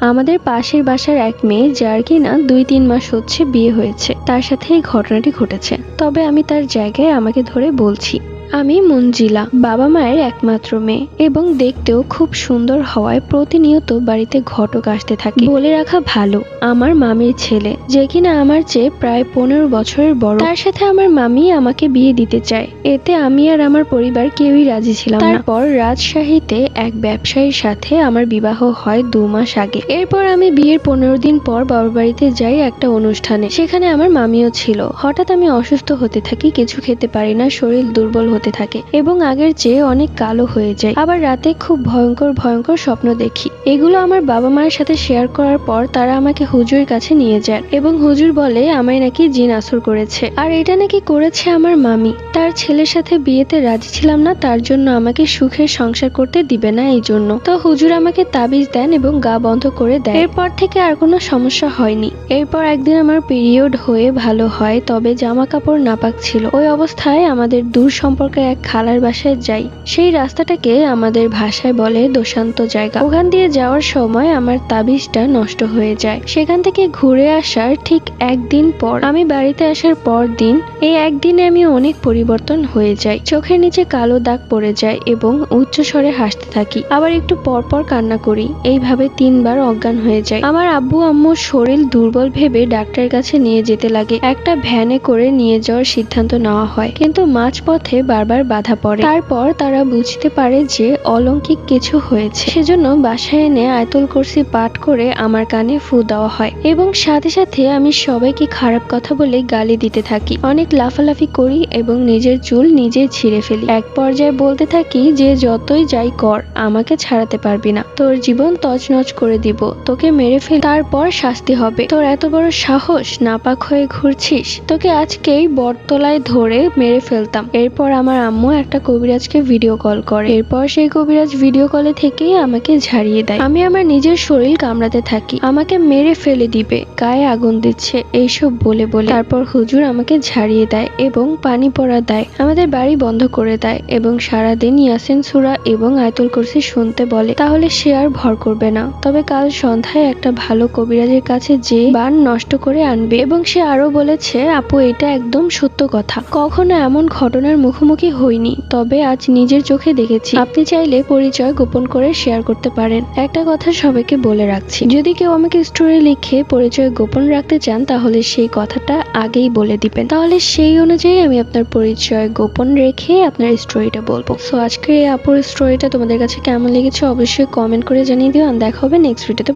আমাদের পাশের বাসার এক মেয়ে, যার কিনা 2-3 মাস হচ্ছে বিয়ে হয়েছে, তার সাথে এই ঘটনাটি ঘটেছে। তবে আমি তার জায়গায় আমাকে ধরে বলছি। আমি মঞ্জিলা, বাবা মায়ের একমাত্র মেয়ে এবং দেখতেও খুব সুন্দর হওয়ায় প্রতিনিয়ত বাড়িতে ঘটক আসতে থাকে। বলে রাখা ভালো, আমার মামির ছেলে, যে কিনা আমার চেয়ে প্রায় 15 বছরের বড়, তার সাথে আমার মামি আমাকে বিয়ে দিতে চায়। এতে আমি আর আমার পরিবার কেউই রাজি ছিলাম না। তারপর রাজশাহীতে এক ব্যবসায়ীর সাথে আমার বিবাহ হয় 2 মাস আগে। এরপর আমি বিয়ের 15 দিন পর বাবার বাড়িতে যাই একটা অনুষ্ঠানে। সেখানে আমার মামিও ছিল। হঠাৎ আমি অসুস্থ হতে থাকি, কিছু খেতে পারি না, শরীর দুর্বল হতে থাকে এবং আগের চেয়ে অনেক কালো হয়ে যায়। আবার রাতে খুব ভয়ঙ্কর ভয়ঙ্কর স্বপ্ন দেখি। এগুলো আমার বাবা মায়ের সাথে শেয়ার করার পর তারা আমাকে হুজুরের কাছে নিয়ে যায় এবং হুজুর বলে আমায় নাকি জিন আসর করেছে, আর এটা নাকি করেছে আমার মামি। তার ছেলের সাথে বিয়েতে রাজি ছিলাম না, তার জন্য আমাকে সুখের সংসার করতে দিবে না, এই জন্য তো হুজুর আমাকে তাবিজ দেন এবং গা বন্ধ করে দেয়। এরপর থেকে আর কোনো সমস্যা হয়নি। এরপর একদিন আমার পিরিয়ড হয়ে ভালো হয়, তবে জামা কাপড় নাপাক ছিল। ওই অবস্থায় আমাদের দূর সম্পর্কের এক খালার বাসায় যাই। সেই রাস্তাটাকে আমাদের ভাষায় বলে দোশান্ত জায়গা। ওখান দিয়ে যাওয়ার সময় আমার তাবিজটা নষ্ট হয়ে যায়। সেখান থেকে ঘুরে আসার ঠিক একদিন পর, আমি বাড়িতে আসার পর দিন, এই একদিনে আমি অনেক পরিবর্তন হয়ে যাই। চোখের নিচে কালো দাগ পড়ে যায় এবং উচ্চ স্বরে হাসতে থাকি, আবার একটু পর পর কান্না করি। এইভাবে 3 বার অজ্ঞান হয়ে যায়। আমার আব্বু আম্মুর শরীর দুর্বল ভেবে ডাক্তারের কাছে নিয়ে যেতে লাগে। একটা ভ্যানে করে নিয়ে যাওয়ার সিদ্ধান্ত নেওয়া হয়, কিন্তু মাঝপথে বারবার বাধা পড়ে। তারপর তারা বুঝতে পারে যে অলৌকিক কিছু হয়েছে। সেজন্য বাসায় এনে আয়াতুল কুরসি পাঠ করে আমার কানে ফু দেওয়া হয় এবং সাথে সাথে আমি সবাইকে খারাপ কথা বলে গালি দিতে থাকি। অনেক লাফালাফি করি এবং নিজের চুল নিজে ছিঁড়ে ফেলি। এক পর্যায়ে বলতে থাকি যে যতই যাই কর, আমাকে ছাড়াতে পারবি না, তোর জীবন তছনছ করে দিব, তোকে মেরে ফেল, তারপর শাস্তি হবে। তোর এত বড় সাহস, নাপাক হয়ে ঘুরছিস, তোকে আজকেই বটতলায় ধরে মেরে ফেলতাম। এরপর আমার আম্মু একটা কবিরাজকে ভিডিও কল করে। এরপর সেই কবিরাজ ভিডিও কলে থেকেই আমাকে ঝাড়িয়ে দেয়। আমি আমার নিজের শরীর কামড়াতে থাকি, আমাকে মেরে ফেলে দিবে, গায়ে আগুন দিচ্ছে, এইসব বলে বলে। তারপর হুজুর আমাকে ঝাড়িয়ে দেয় এবং পানি পড়া দেয়, আমাদের বাড়ি বন্ধ করে দেয় এবং সারাদিন ইয়াসিন সূরা এবং আয়াতুল কুরসি শুনতে বলে। তাহলে সে আর ভর করবে না, তবে কাল সন্ধ্যায় একটা ভালো কবিরাজের কাছে যে বান নষ্ট করে আনবে। এবং সে আরো বলেছে, আপু এটা একদম সত্য কথা, কখনো এমন ঘটনার মুখোমুখি হইনি, তবে আজ নিজের চোখে দেখেছি। আপনি চাইলে পরিচয় গোপন করে শেয়ার করতে পারেন। একটা কথা সবাইকে বলে রাখছি, যদি কেউ আমাকে স্টোরি লিখে পরিচয় গোপন রাখতে চান, তাহলে সেই কথাটা আগেই বলে দিবেন, তাহলে সেই অনুযায়ী আমি আপনার পরিচয় গোপন রেখে আপনার স্টোরিটা বলবো। সো আজকে এই আপুর স্টোরিটা তোমাদের কাছে কেমন লেগেছে অবশ্যই কমেন্ট করে জানিয়ে দিও। দেখা হবে নেক্সট ভিডিওতে।